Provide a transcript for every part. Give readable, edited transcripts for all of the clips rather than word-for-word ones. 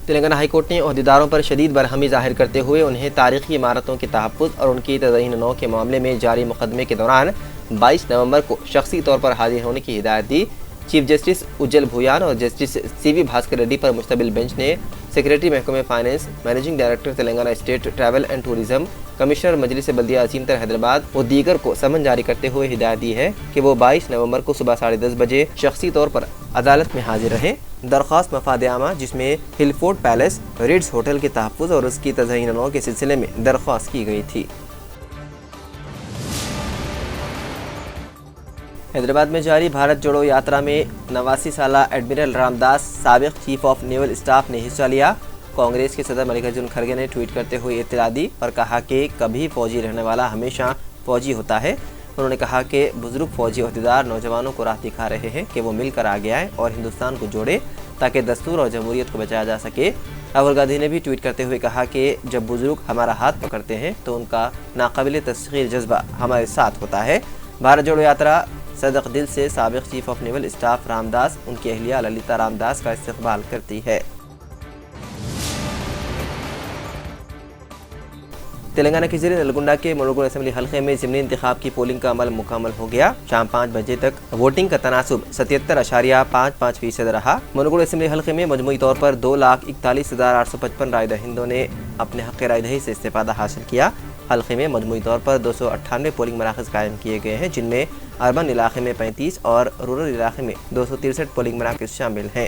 Telangana high court نے عہدیداروں پر شدید برہمی ظاہر کرتے ہوئے انہیں تاریخی عمارتوں کے تحفظ اور ان کی تزئین نو کے معاملے میں جاری مقدمے کے دوران 22 نومبر کو شخصی طور پر حاضر ہونے کی ہدایت دی۔ چیف جسٹس اجل بھویان اور جسٹس سی وی بھاسکر ریڈی پر مشتمل بینچ نے سیکریٹری محکمہ finance, managing director Telangana state travel and tourism, commissioner مجلس بلدیہ عظیم تر حیدرآباد و دیگر کو سمن جاری کرتے ہوئے ہدایت دی ہے کہ وہ 22 نومبر کو صبح 10:30 بجے شخصی طور پر عدالت میں حاضر رہیں۔ درخواست مفاد عامہ جس میں ہل فورٹ پیلس ریڈز ہوٹل کے تحفظ اور اس کی تزئین نو کے سلسلے میں درخواست کی گئی تھی۔ حیدرآباد میں جاری بھارت جوڑو یاترا میں 89 سالہ ایڈمرل رام داس سابق چیف آف نیول اسٹاف نے حصہ لیا۔ کانگریس کے صدر ملکارجن کھڑگے نے ٹویٹ کرتے ہوئے اطلاع دی اور کہا کہ کبھی فوجی رہنے والا ہمیشہ فوجی ہوتا ہے۔ انہوں نے کہا کہ بزرگ فوجی عہدیدار نوجوانوں کو راہ دکھا رہے ہیں کہ وہ مل کر آگے آئیں اور ہندوستان کو جوڑے تاکہ دستور اور جمہوریت کو بچایا جا سکے۔ راہل گاندھی نے بھی ٹویٹ کرتے ہوئے کہا کہ جب بزرگ ہمارا ہاتھ پکڑتے ہیں تو ان کا ناقابل تسخیر جذبہ ہمارے ساتھ ہوتا ہے۔ بھارت جوڑو یاترا صدق دل سے سابق chief of naval staff Ram Das, ان کی اہلیہ للیتا رام داس کا استقبال کرتی ہے۔ تلنگانہ کے ضلع نلگنڈا کے منوگڑ اسمبلی حلقے میں ضمنی انتخاب کی پولنگ کا عمل مکمل ہو گیا۔ شام 5 بجے تک ووٹنگ کا تناسب 77.55% رہا۔ منوگڑ اسمبلی حلقے میں مجموعی طور پر 2,41,855 رائے دہندوں نے اپنے حق رائے دہی سے استفادہ حاصل کیا۔ حلقے میں مجموعی طور پر 298 پولنگ مراکز قائم کیے گئے ہیں، جن میں اربن علاقے میں 35 اور رورل علاقے میں 263 پولنگ مراکز شامل ہیں۔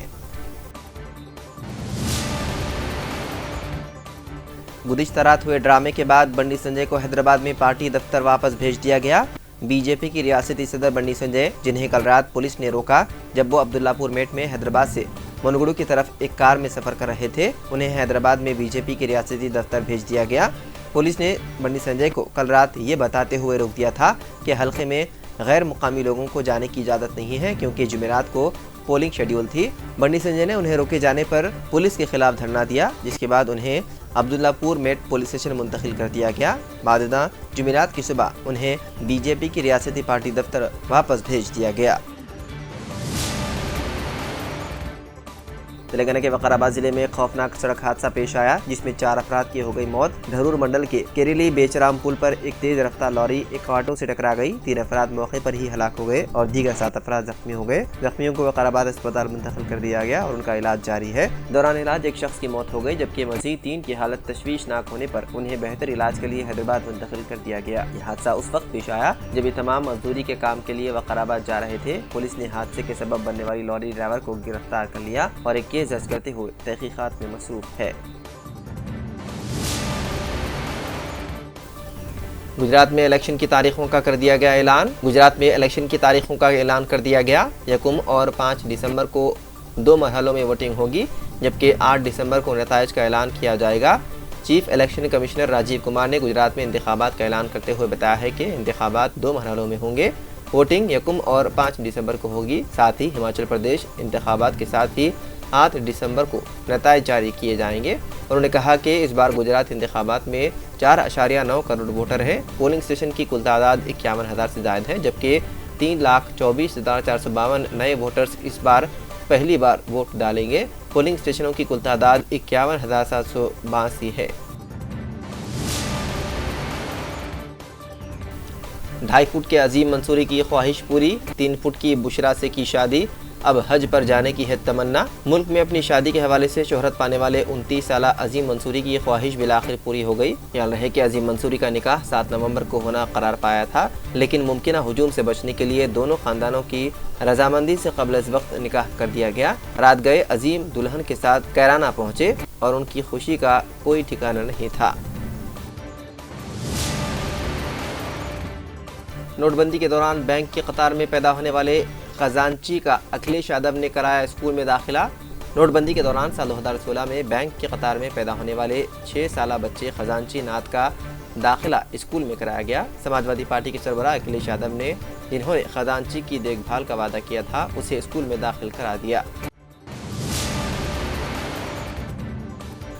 گزشتہ رات ہوئے ڈرامے کے بعد بنڈی سنجے کو حیدرآباد میں پارٹی دفتر واپس بھیج دیا گیا۔ بی جے پی کی ریاستی صدر بنڈی سنجے، جنہیں کل رات پولیس نے روکا جب وہ عبداللہ پور میٹ میں حیدرآباد سے منوگڑو کی طرف ایک کار میں سفر کر رہے تھے، انہیں حیدرآباد میں بی جے پی کے ریاستی دفتر بھیج دیا گیا۔ پولیس نے بنڈی سنجے کو کل رات یہ بتاتے ہوئے روک دیا تھا کہ حلقے میں غیر مقامی لوگوں کو جانے کی اجازت نہیں ہے کیونکہ جمعرات کو پولنگ شیڈیول تھی۔ بنڈی سنجے نے انہیں روکے جانے پر پولیس کے خلاف دھرنا دیا، جس کے بعد انہیں عبداللہ پور میٹ پولیس اسٹیشن منتقل کر دیا گیا۔ بعد ازاں جمعرات کی صبح انہیں بی جے پی کی ریاستی پارٹی دفتر واپس بھیج دیا گیا۔ تلنگانہ کے وقار ضلع میں خوفناک سڑک حادثہ پیش آیا جس میں 4 افراد کی ہو گئی موت۔ دھرور منڈل کے کیریلی بیچرام پل پر ایک تیز رفتار لاری ایک آٹو سے ٹکرا گئی۔ 3 افراد موقع پر ہی ہلاک ہو گئے اور دیگر 7 افراد زخمی ہو گئے۔ زخمیوں کو وقار اسپتال منتقل کر دیا گیا اور ان کا علاج جاری ہے۔ دوران علاج ایک شخص کی موت ہو گئی جبکہ مزید 3 کی حالت تشویشناک ہونے پر انہیں بہتر علاج کے لیے حیدرآباد منتقل کر دیا گیا۔ یہ حادثہ اس وقت پیش آیا جب یہ تمام مزدوری کے کام کے لیے وقار جا رہے تھے۔ پولیس نے حادثے کے سبب بننے والی لاری ڈرائیور کو گرفتار کر لیا اور ایک کیس درج کرتے ہوئے تحقیقات میں مصروف ہے۔ گجرات میں الیکشن کی تاریخوں کا کر دیا گیا اعلان۔ گجرات میں الیکشن کی تاریخوں کا اعلان کر دیا گیا۔ 1 اور 5 دسمبر کو 2 مرحلوں میں ووٹنگ ہوگی جبکہ 8 دسمبر کو نتائج کا اعلان کیا جائے گا۔ Chief election commissioner Rajiv Kumar نے گجرات میں انتخابات کا اعلان کرتے ہوئے بتایا ہے کہ انتخابات 2 مرحلوں میں ہوں گے۔ ووٹنگ 1 اور 5 دسمبر کو ہوگی۔ ساتھ ہی ہماچل پردیش انتخابات کے ساتھ ہی 8 دسمبر کو نتائج جاری کیے جائیں گے۔ انہوں نے کہا کہ اس بار گجرات انتخابات میں 4.9 کروڑ ووٹر ہیں۔ پولنگ اسٹیشن کی کل تعداد 51,000 سے زائد ہے جبکہ 3,24,452 نئے ووٹرز اس بار پہلی بار ووٹ ڈالیں گے۔ پولنگ اسٹیشنوں کی کل تعداد 51,782 ہے۔ 2.5 فٹ کے عظیم منصوری کی خواہش پوری، 3 فٹ کی بشرا سے کی شادی، اب حج پر جانے کی ہے تمنا۔ ملک میں اپنی شادی کے حوالے سے شہرت پانے والے 29 سالہ عظیم منصوری کی یہ خواہش بالآخر پوری ہو گئی۔ یاد رہے کہ عظیم منصوری کا نکاح 7 نومبر کو ہونا قرار پایا تھا، لیکن ممکنہ ہجوم سے بچنے کے لیے دونوں خاندانوں کی رضامندی سے قبل از وقت نکاح کر دیا گیا۔ رات گئے عظیم دلہن کے ساتھ کیرانہ پہنچے اور ان کی خوشی کا کوئی ٹھکانہ نہیں تھا۔ نوٹ بندی کے دوران بینک کی قطار میں پیدا ہونے والے خزانچی کا اکھلیش یادو نے کرایا اسکول میں داخلہ۔ نوٹ بندی کے دوران سال 2016 میں بینک کی قطار میں پیدا ہونے والے 6 سالہ بچے خزانچی نعت کا داخلہ اسکول میں کرایا گیا۔ سماجوادی پارٹی کے سربراہ اکھلیش یادو نے جنہوں نے خزانچی کی دیکھ بھال کا وعدہ کیا تھا اسے اسکول میں داخل کرا دیا۔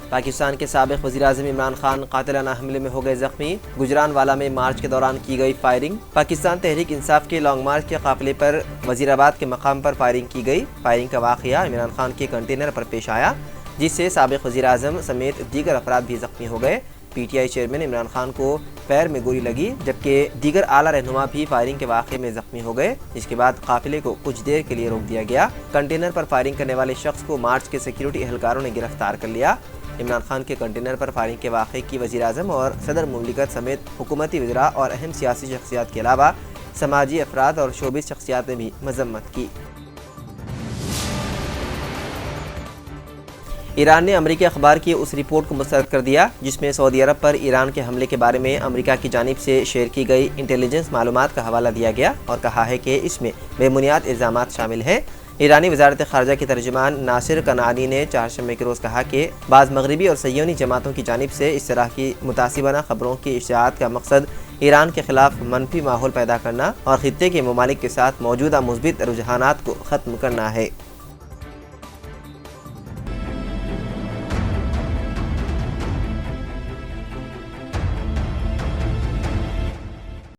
پاکستان کے سابق وزیراعظم عمران خان قاتلانہ حملے میں ہو گئے زخمی۔ گجرانوالہ میں مارچ کے دوران کی گئی فائرنگ۔ پاکستان تحریک انصاف کے لانگ مارچ کے قافلے پر وزیر آباد کے مقام پر فائرنگ کی گئی۔ فائرنگ کا واقعہ عمران خان کے کنٹینر پر پیش آیا۔ جس سے سابق وزیر اعظم سمیت دیگر افراد بھی زخمی ہو گئے۔ P T I chairman Imran Khan کو پیر میں گولی لگی، جبکہ دیگر اعلیٰ رہنما بھی فائرنگ کے واقعے میں زخمی ہو گئے، جس کے بعد قافلے کو کچھ دیر کے لیے روک دیا گیا۔ کنٹینر پر فائرنگ کرنے والے شخص کو مارچ کے سیکیورٹی اہلکاروں نے گرفتار کر لیا۔ عمران خان کے کنٹینر پر فائرنگ کے واقعے کی وزیر اعظم اور صدر مملکت سمیت حکومتی وزراء اور اہم سیاسی شخصیات کے علاوہ سماجی افراد اور شوبز شخصیات نے بھی مذمت کی۔ ایران نے امریکی اخبار کی اس رپورٹ کو مسترد کر دیا جس میں سعودی عرب پر ایران کے حملے کے بارے میں امریکہ کی جانب سے شیئر کی گئی انٹیلیجنس معلومات کا حوالہ دیا گیا اور کہا ہے کہ اس میں بے بنیاد الزامات شامل ہیں۔ ایرانی وزارت خارجہ کے ترجمان ناصر کنعانی نے چہارشنبے کے روز کہا کہ بعض مغربی اور صہیونی جماعتوں کی جانب سے اس طرح کی متعصبانہ خبروں کی اشاعت کا مقصد ایران کے خلاف منفی ماحول پیدا کرنا اور خطے کے ممالک کے ساتھ موجودہ مثبت رجحانات کو ختم کرنا ہے۔